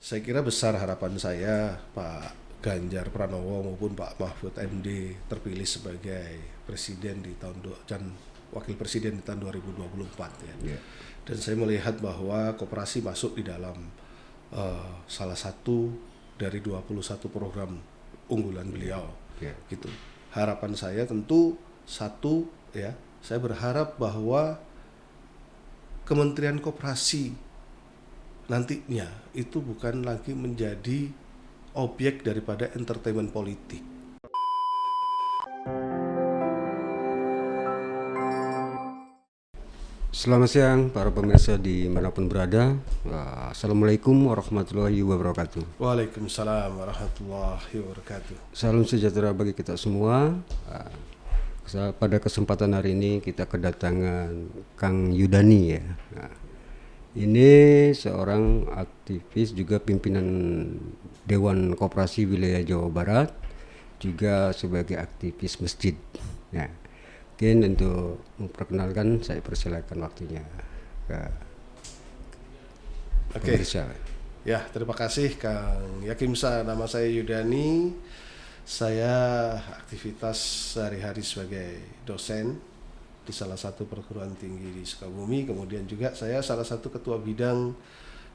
Saya kira besar harapan saya Pak Ganjar Pranowo maupun Pak Mahfud MD terpilih sebagai presiden di dan wakil presiden di tahun 2024 ya. Yeah. Dan saya melihat bahwa koperasi masuk di dalam salah satu dari 21 program unggulan beliau. Yeah. Gitu. Harapan saya tentu satu ya, saya berharap bahwa Kementerian Koperasi nantinya itu bukan lagi menjadi objek daripada entertainment politik. Selamat siang para pemirsa dimanapun berada. Assalamualaikum warahmatullahi wabarakatuh. Waalaikumsalam warahmatullahi wabarakatuh. Salam sejahtera bagi kita semua. Pada kesempatan hari ini kita kedatangan Kang Yudani ya. Ini seorang aktivis juga pimpinan Dewan Koperasi Wilayah Jawa Barat, juga sebagai aktivis masjid. Ya. Mungkin untuk memperkenalkan saya persilakan waktunya ke pemirsa. Ya, terima kasih Kang Yakimsa. Nama saya Yudani. Saya aktivitas sehari-hari sebagai dosen di salah satu perguruan tinggi di Sukabumi. Kemudian juga saya salah satu ketua bidang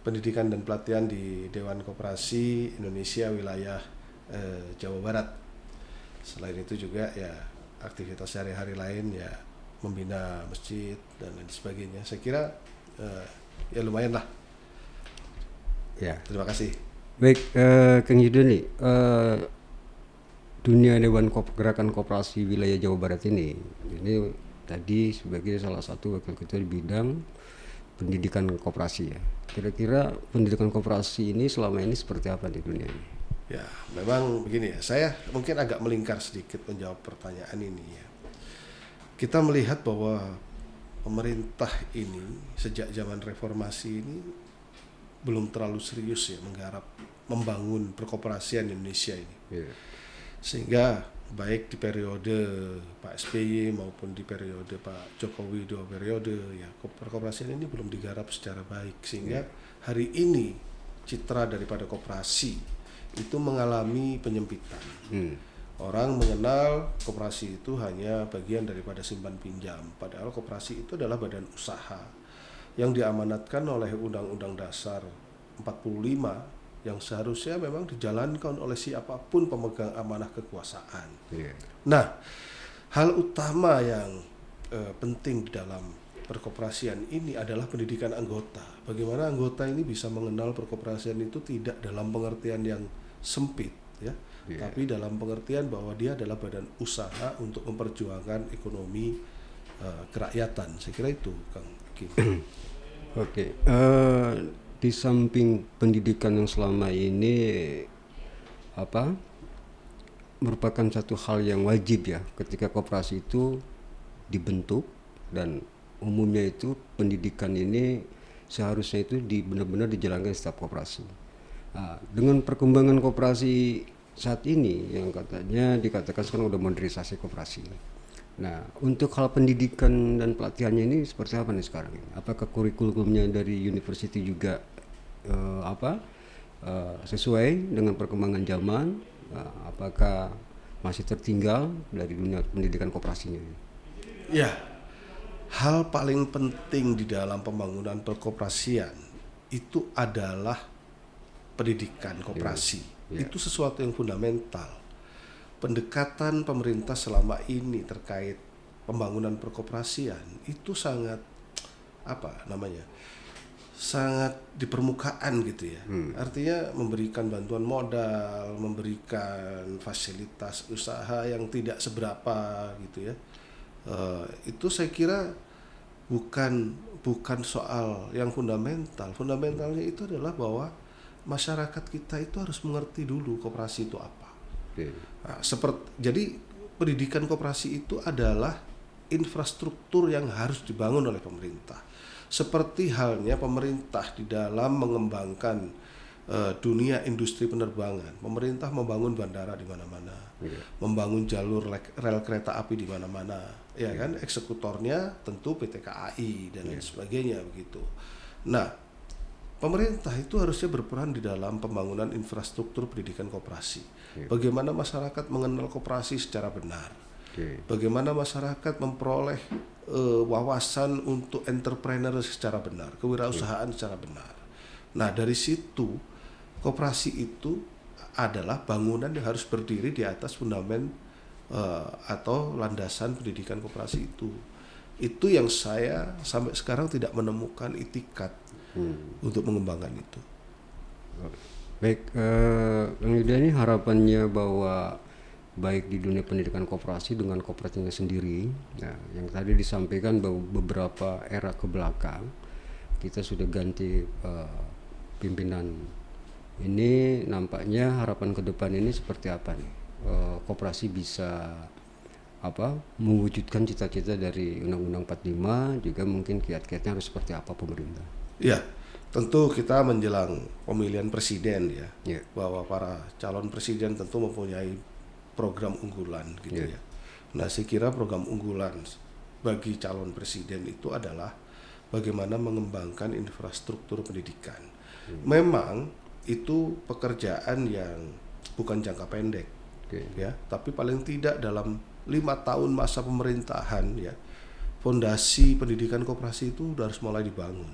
pendidikan dan pelatihan di Dewan Koperasi Indonesia wilayah Jawa Barat. Selain itu juga ya aktivitas sehari-hari lain ya membina masjid dan lain sebagainya. Saya kira ya lumayan lah. Ya. Terima kasih. Baik, Kang Yudani, dunia Dewan Gerakan Koperasi Wilayah Jawa Barat ini tadi sebagai salah satu wakil ketua di bidang pendidikan koperasi ya. Kira-kira pendidikan koperasi ini selama ini seperti apa di dunia ini? Ya, memang begini ya. Saya mungkin agak melingkar sedikit menjawab pertanyaan ini ya. Kita melihat bahwa pemerintah ini sejak zaman reformasi ini belum terlalu serius ya menggarap membangun perkoperasian Indonesia ini. Yeah. Sehingga baik di periode Pak SBY maupun di periode Pak Jokowi 2 periode ya perkoperasian ini belum digarap secara baik, sehingga hari ini citra daripada koperasi itu mengalami penyempitan. Orang mengenal koperasi itu hanya bagian daripada simpan pinjam, padahal koperasi itu adalah badan usaha yang diamanatkan oleh Undang-Undang Dasar 45 yang seharusnya memang dijalankan oleh siapapun pemegang amanah kekuasaan. Yeah. Nah, hal utama yang penting di dalam perkoperasian ini adalah pendidikan anggota. Bagaimana anggota ini bisa mengenal perkoperasian itu tidak dalam pengertian yang sempit, ya, tapi dalam pengertian bahwa dia adalah badan usaha untuk memperjuangkan ekonomi kerakyatan. Saya kira itu, Kang Kim. Oke. Di samping pendidikan yang selama ini merupakan satu hal yang wajib ya ketika koperasi itu dibentuk, dan umumnya itu pendidikan ini seharusnya itu benar-benar dijalankan setiap koperasi. Dengan perkembangan koperasi saat ini yang katanya dikatakan sekarang udah modernisasi koperasi. Nah, untuk hal pendidikan dan pelatihannya ini seperti apa nih sekarang ini? Apakah kurikulumnya dari university juga sesuai dengan perkembangan zaman? Apakah masih tertinggal dari dunia pendidikan koperasinya? Ya, hal paling penting di dalam pembangunan perkoperasian itu adalah pendidikan koperasi. Itu sesuatu yang fundamental. Pendekatan pemerintah selama ini terkait pembangunan perkoperasian itu sangat sangat di permukaan gitu ya. Artinya memberikan bantuan modal, memberikan fasilitas usaha yang tidak seberapa gitu ya. Itu saya kira bukan soal yang fundamental. Fundamentalnya itu adalah bahwa masyarakat kita itu harus mengerti dulu koperasi itu apa. Nah, jadi pendidikan koperasi itu adalah infrastruktur yang harus dibangun oleh pemerintah. Seperti halnya pemerintah di dalam mengembangkan dunia industri penerbangan. Pemerintah membangun bandara di mana-mana, membangun jalur rel kereta api di mana-mana, ya kan? Eksekutornya tentu PT KAI dan lain sebagainya begitu. Nah, pemerintah itu harusnya berperan di dalam pembangunan infrastruktur pendidikan koperasi. Bagaimana masyarakat mengenal koperasi secara benar. Bagaimana masyarakat memperoleh wawasan untuk entrepreneur secara benar, kewirausahaan secara benar. Nah, dari situ koperasi itu adalah bangunan yang harus berdiri di atas fundamen atau landasan pendidikan koperasi itu. Itu yang saya sampai sekarang tidak menemukan itikat untuk mengembangkan itu. Baik, Bang Yuda, ini harapannya bahwa baik di dunia pendidikan koperasi dengan kooperasinya sendiri, nah, yang tadi disampaikan bahwa beberapa era ke belakang kita sudah ganti pimpinan. Ini nampaknya harapan ke depan ini seperti apa nih? Koperasi bisa mewujudkan cita-cita dari Undang-Undang 45, juga mungkin kiat-kiatnya harus seperti apa pemerintah? Ya, tentu kita menjelang pemilihan presiden Ya. bahwa para calon presiden tentu mempunyai program unggulan gitu ya. Nah, saya kira program unggulan bagi calon presiden itu adalah bagaimana mengembangkan infrastruktur pendidikan. Memang itu pekerjaan yang bukan jangka pendek, ya, tapi paling tidak dalam 5 tahun masa pemerintahan ya, fondasi pendidikan koperasi itu harus mulai dibangun.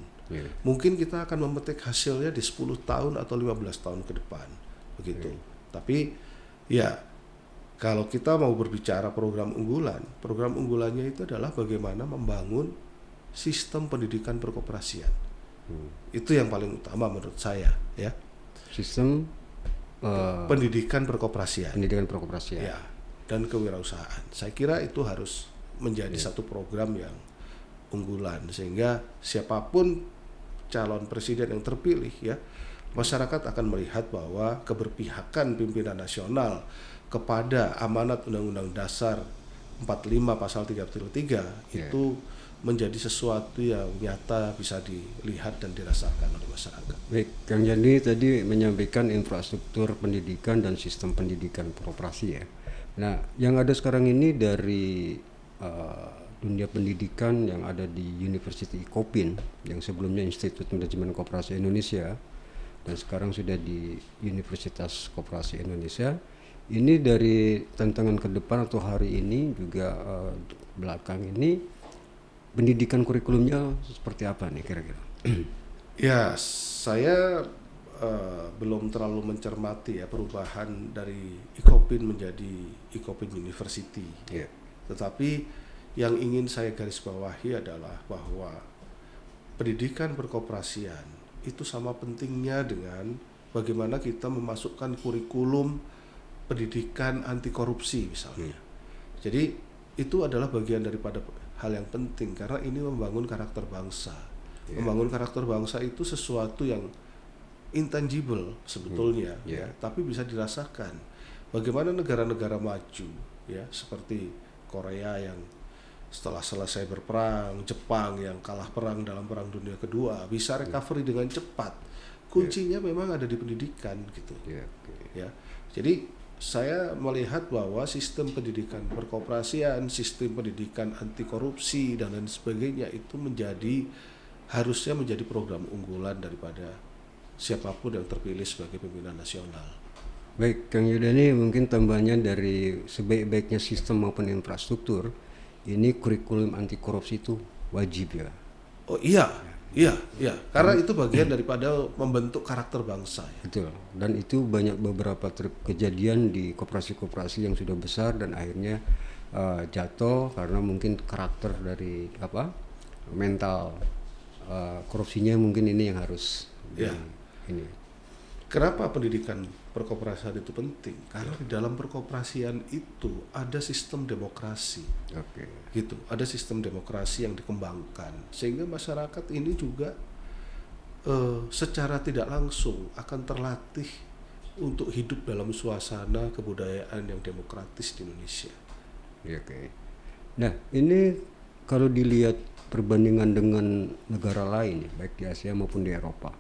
Mungkin kita akan memetik hasilnya di 10 tahun atau 15 tahun ke depan begitu. Tapi ya, kalau kita mau berbicara program unggulannya itu adalah bagaimana membangun sistem pendidikan perkoperasian. Itu yang paling utama menurut saya ya. Sistem pendidikan perkoperasian. Pendidikan perkoperasian. Ya, dan kewirausahaan. Saya kira itu harus menjadi satu program yang unggulan, sehingga siapapun calon presiden yang terpilih ya, masyarakat akan melihat bahwa keberpihakan pimpinan nasional kepada amanat Undang-Undang Dasar 45 pasal 33 itu menjadi sesuatu yang nyata bisa dilihat dan dirasakan oleh masyarakat. Baik, Kang Jandi tadi menyampaikan infrastruktur pendidikan dan sistem pendidikan perkoperasi ya. Nah, yang ada sekarang ini dari dunia pendidikan yang ada di University Kopin, yang sebelumnya Institut Manajemen Koperasi Indonesia dan sekarang sudah di Universitas Koperasi Indonesia. Ini dari tantangan ke depan atau hari ini juga belakang ini, pendidikan kurikulumnya seperti apa nih kira-kira? Ya, saya belum terlalu mencermati ya perubahan dari Ikopin menjadi Ikopin University. Tetapi yang ingin saya garis bawahi adalah bahwa pendidikan perkoperasian itu sama pentingnya dengan bagaimana kita memasukkan kurikulum pendidikan anti korupsi misalnya. Jadi itu adalah bagian daripada hal yang penting karena ini membangun karakter bangsa. Membangun karakter bangsa itu sesuatu yang intangible sebetulnya ya, tapi bisa dirasakan. Bagaimana negara-negara maju ya, seperti Korea yang setelah selesai berperang, Jepang yang kalah perang dalam Perang Dunia Kedua bisa recovery dengan cepat. Kuncinya memang ada di pendidikan gitu. Ya. Jadi saya melihat bahwa sistem pendidikan perkoperasian, sistem pendidikan anti korupsi dan lain sebagainya itu harusnya menjadi program unggulan daripada siapapun yang terpilih sebagai pimpinan nasional. Baik, Kang Yudani, mungkin tambahannya dari sebaik-baiknya sistem maupun infrastruktur, ini kurikulum anti korupsi itu wajib ya? Oh iya. Karena itu bagian daripada membentuk karakter bangsa. Ya. Betul. Dan itu banyak beberapa kejadian di koperasi-koperasi yang sudah besar dan akhirnya jatuh karena mungkin karakter dari mental korupsinya mungkin ini yang harus ini. Kenapa pendidikan perkoperasian itu penting? Karena di dalam perkoperasian itu ada sistem demokrasi. Gitu. Ada sistem demokrasi yang dikembangkan sehingga masyarakat ini juga secara tidak langsung akan terlatih untuk hidup dalam suasana kebudayaan yang demokratis di Indonesia. Nah, ini kalau dilihat perbandingan dengan negara lain, baik di Asia maupun di Eropa,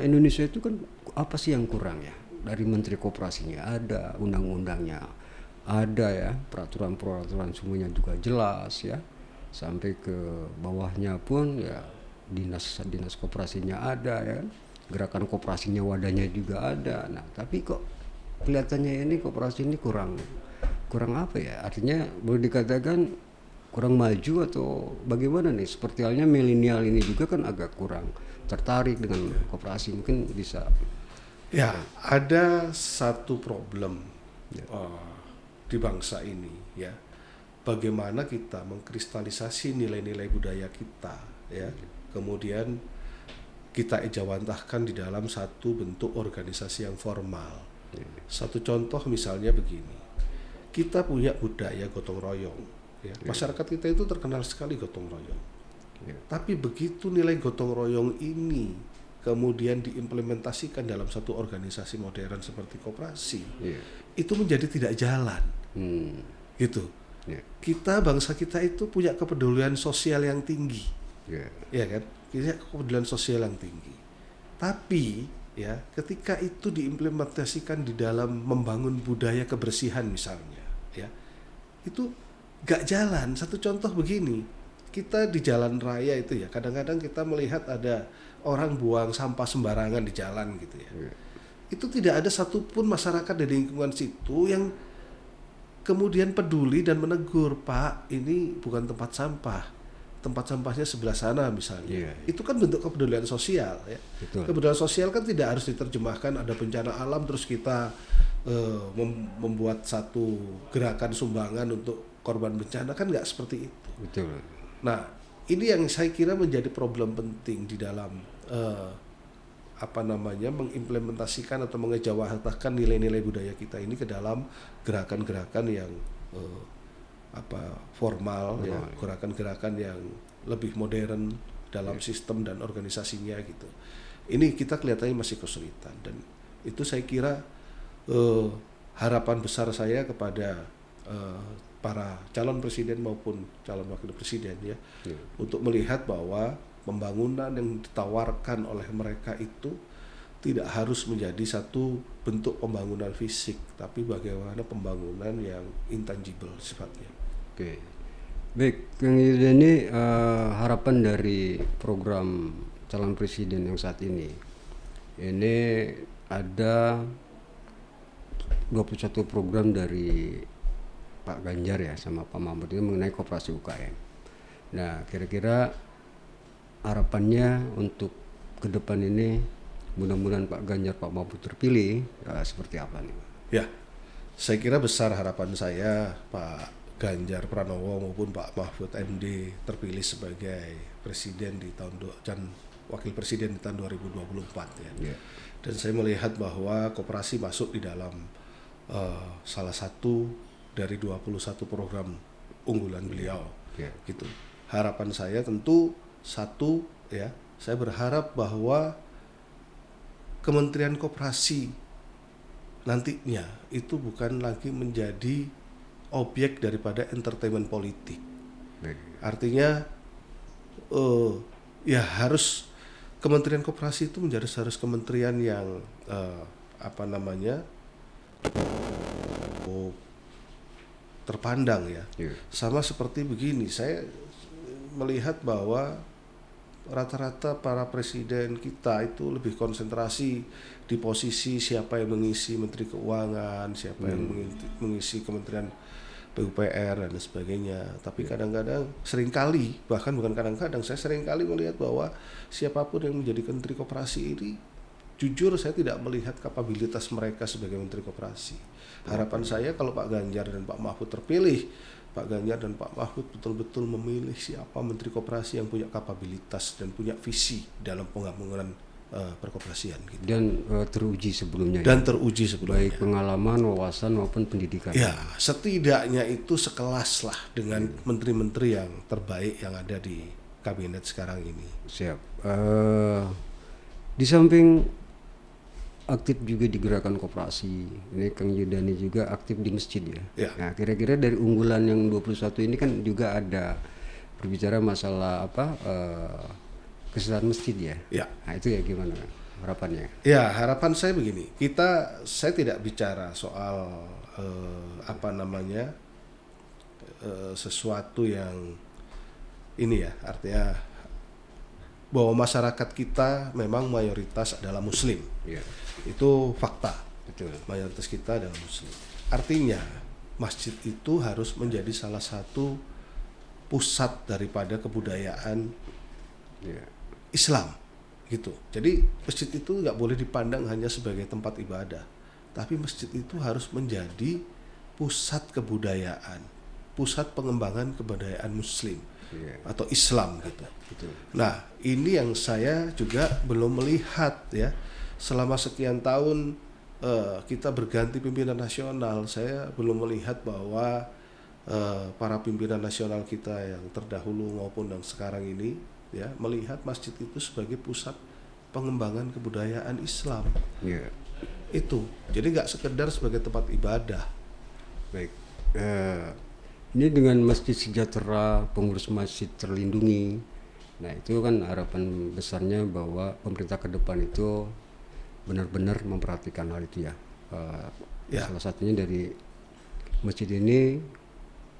Indonesia itu kan apa sih yang kurang ya? Dari Menteri Koperasinya ada, undang-undangnya ada ya, peraturan-peraturan semuanya juga jelas ya, sampai ke bawahnya pun ya dinas koperasinya ada ya kan, gerakan koperasinya wadahnya juga ada. Nah tapi kok kelihatannya ini koperasi ini kurang apa ya, artinya boleh dikatakan kurang maju atau bagaimana nih? Seperti halnya milenial ini juga kan agak kurang tertarik dengan koperasi, mungkin bisa. Ya, ada satu problem di bangsa ini ya. Bagaimana kita mengkristalisasi nilai-nilai budaya kita ya. Kemudian kita ejawantahkan di dalam satu bentuk organisasi yang formal. Satu contoh misalnya begini. Kita punya budaya gotong royong ya. Masyarakat kita itu terkenal sekali gotong royong. Tapi begitu nilai gotong royong ini kemudian diimplementasikan dalam satu organisasi modern seperti koperasi, itu menjadi tidak jalan. Gitu. Kita, bangsa kita itu punya kepedulian sosial yang tinggi. Ya kan? Punya kepedulian sosial yang tinggi. Tapi ya, ketika itu diimplementasikan di dalam membangun budaya kebersihan misalnya, ya, itu gak jalan. Satu contoh begini, kita di jalan raya itu ya, kadang-kadang kita melihat ada orang buang sampah sembarangan di jalan gitu ya. Itu tidak ada satupun masyarakat dari lingkungan situ yang kemudian peduli dan menegur, Pak, ini bukan tempat sampah, tempat sampahnya sebelah sana misalnya. Itu kan bentuk kepedulian sosial ya. Kepedulian sosial kan tidak harus diterjemahkan ada bencana alam terus kita membuat satu gerakan sumbangan untuk korban bencana, kan nggak seperti itu. Betul. Nah, ini yang saya kira menjadi problem penting di dalam mengimplementasikan atau mengejawantahkan nilai-nilai budaya kita ini ke dalam gerakan-gerakan yang formal ya, gerakan-gerakan yang lebih modern dalam sistem dan organisasinya gitu. Ini kita kelihatannya masih kesulitan, dan itu saya kira harapan besar saya kepada para calon presiden maupun calon wakil presiden ya, untuk melihat bahwa pembangunan yang ditawarkan oleh mereka itu tidak harus menjadi satu bentuk pembangunan fisik, tapi bagaimana pembangunan yang intangible sifatnya. Oke, baik, Kang Yuda, ini harapan dari program calon presiden yang saat ini ada 21 program dari Pak Ganjar ya sama Pak Mahfud ini mengenai koperasi UKM. Nah, kira-kira harapannya untuk ke depan ini, mudah-mudahan Pak Ganjar, Pak Mahfud terpilih, seperti apa nih? Ya, saya kira besar harapan saya Pak Ganjar Pranowo maupun Pak Mahfud MD terpilih sebagai presiden di dan wakil presiden di tahun 2024 ya. Dan saya melihat bahwa koperasi masuk di dalam salah satu dari 21 program unggulan beliau. Gitu. Harapan saya tentu satu ya, saya berharap bahwa Kementerian Koperasi nantinya itu bukan lagi menjadi objek daripada entertainment politik. Artinya ya harus Kementerian Koperasi itu harus kementerian yang terpandang ya. Sama seperti begini, saya melihat bahwa rata-rata para presiden kita itu lebih konsentrasi di posisi siapa yang mengisi Menteri Keuangan, siapa yang mengisi Kementerian PUPR dan sebagainya. Tapi kadang-kadang seringkali, bahkan bukan kadang-kadang, saya seringkali melihat bahwa siapapun yang menjadi Menteri Koperasi ini, jujur saya tidak melihat kapabilitas mereka sebagai Menteri Koperasi. Harapan saya kalau Pak Ganjar dan Pak Mahfud terpilih, Pak Ganjar dan Pak Mahfud betul-betul memilih siapa Menteri Koperasi yang punya kapabilitas dan punya visi dalam pembangunan perkoperasian gitu. Dan teruji sebelumnya. Baik pengalaman, wawasan maupun pendidikan. Ya, setidaknya itu sekelas lah dengan menteri-menteri yang terbaik yang ada di kabinet sekarang ini. Siap. Di samping aktif juga di gerakan koperasi, ini Kang Yudani juga aktif di masjid ya. Nah, kira-kira dari unggulan yang 21 ini kan juga ada berbicara masalah kesehatan masjid ya. Nah, itu ya gimana harapannya? Ya, harapan saya begini. Saya tidak bicara soal sesuatu yang ini ya, artinya bahwa masyarakat kita memang mayoritas adalah Muslim. Ya, Itu fakta. betul. Mayoritas kita adalah Muslim. Artinya masjid itu harus menjadi salah satu pusat daripada kebudayaan Ya, Islam gitu. Jadi masjid itu nggak boleh dipandang hanya sebagai tempat ibadah, tapi masjid itu harus menjadi pusat kebudayaan, pusat pengembangan kebudayaan Muslim ya, atau Islam gitu. betul. Nah, ini yang saya juga belum melihat ya. Selama sekian tahun kita berganti pimpinan nasional, saya belum melihat bahwa para pimpinan nasional kita yang terdahulu maupun yang sekarang ini ya melihat masjid itu sebagai pusat pengembangan kebudayaan Islam. Ya, Itu. Jadi nggak sekedar sebagai tempat ibadah. baik. Ini dengan Masjid Sejahtera, pengurus masjid terlindungi. Nah, itu kan harapan besarnya bahwa pemerintah ke depan itu benar-benar memperhatikan hal itu ya. Ya. Salah satunya dari masjid ini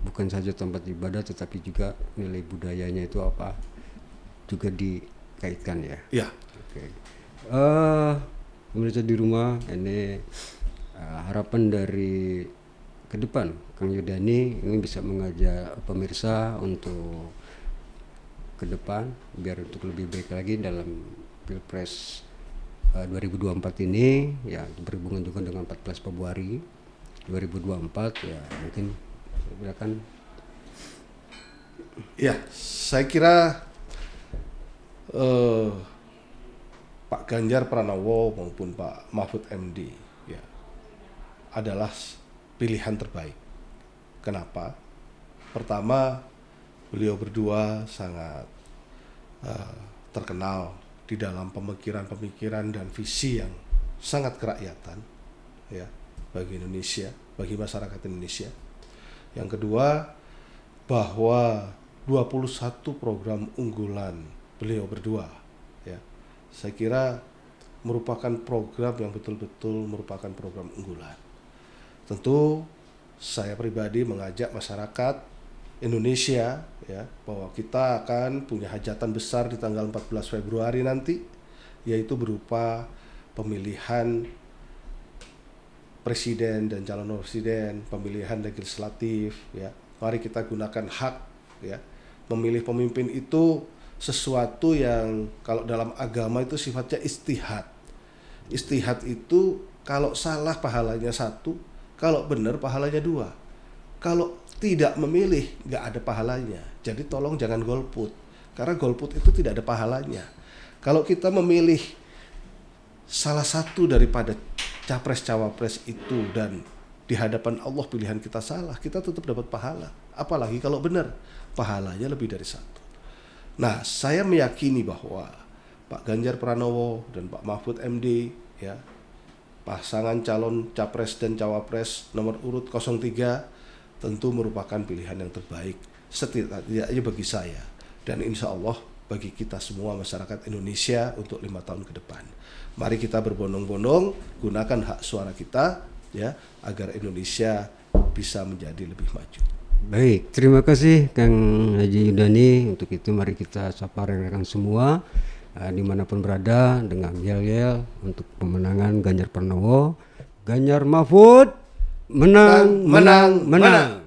bukan saja tempat ibadah, tetapi juga nilai budayanya itu apa juga dikaitkan ya. Ya. Oke. Pemirsa di rumah, ini harapan dari ke depan Kang Yudani ini bisa mengajak pemirsa untuk ke depan biar untuk lebih baik lagi dalam Pilpres 2024 ini ya, berhubungan juga dengan 14 Februari 2024 ya, mungkin silakan. Ya, saya kira Pak Ganjar Pranowo maupun Pak Mahfud MD ya adalah pilihan terbaik. Kenapa? Pertama, beliau berdua sangat terkenal di dalam pemikiran-pemikiran dan visi yang sangat kerakyatan ya bagi Indonesia, bagi masyarakat Indonesia. Yang kedua, bahwa 21 program unggulan beliau berdua ya saya kira merupakan program yang betul-betul merupakan program unggulan. Tentu saya pribadi mengajak masyarakat Indonesia ya bahwa kita akan punya hajatan besar di tanggal 14 Februari nanti, yaitu berupa pemilihan presiden dan calon presiden, pemilihan legislatif ya. Mari kita gunakan hak ya. Memilih pemimpin itu sesuatu yang kalau dalam agama itu sifatnya istihad. Istihad itu kalau salah pahalanya 1, kalau benar pahalanya 2. Kalau tidak memilih nggak ada pahalanya. Jadi tolong jangan golput, karena golput itu tidak ada pahalanya. Kalau kita memilih salah satu daripada capres-cawapres itu dan di hadapan Allah pilihan kita salah, kita tetap dapat pahala. Apalagi kalau benar, pahalanya lebih dari 1. Nah, saya meyakini bahwa Pak Ganjar Pranowo dan Pak Mahfud MD ya, pasangan calon capres dan cawapres nomor urut 03 tentu merupakan pilihan yang terbaik setidaknya bagi saya dan insya Allah bagi kita semua masyarakat Indonesia untuk 5 tahun ke depan. Mari kita berbondong-bondong gunakan hak suara kita ya agar Indonesia bisa menjadi lebih maju. Baik, terima kasih Kang Haji Yudani. Untuk itu mari kita sapa rekan-rekan semua dimanapun berada dengan yel-yel untuk pemenangan Ganjar Pranowo. Ganjar Mahfud menang, menang, menang.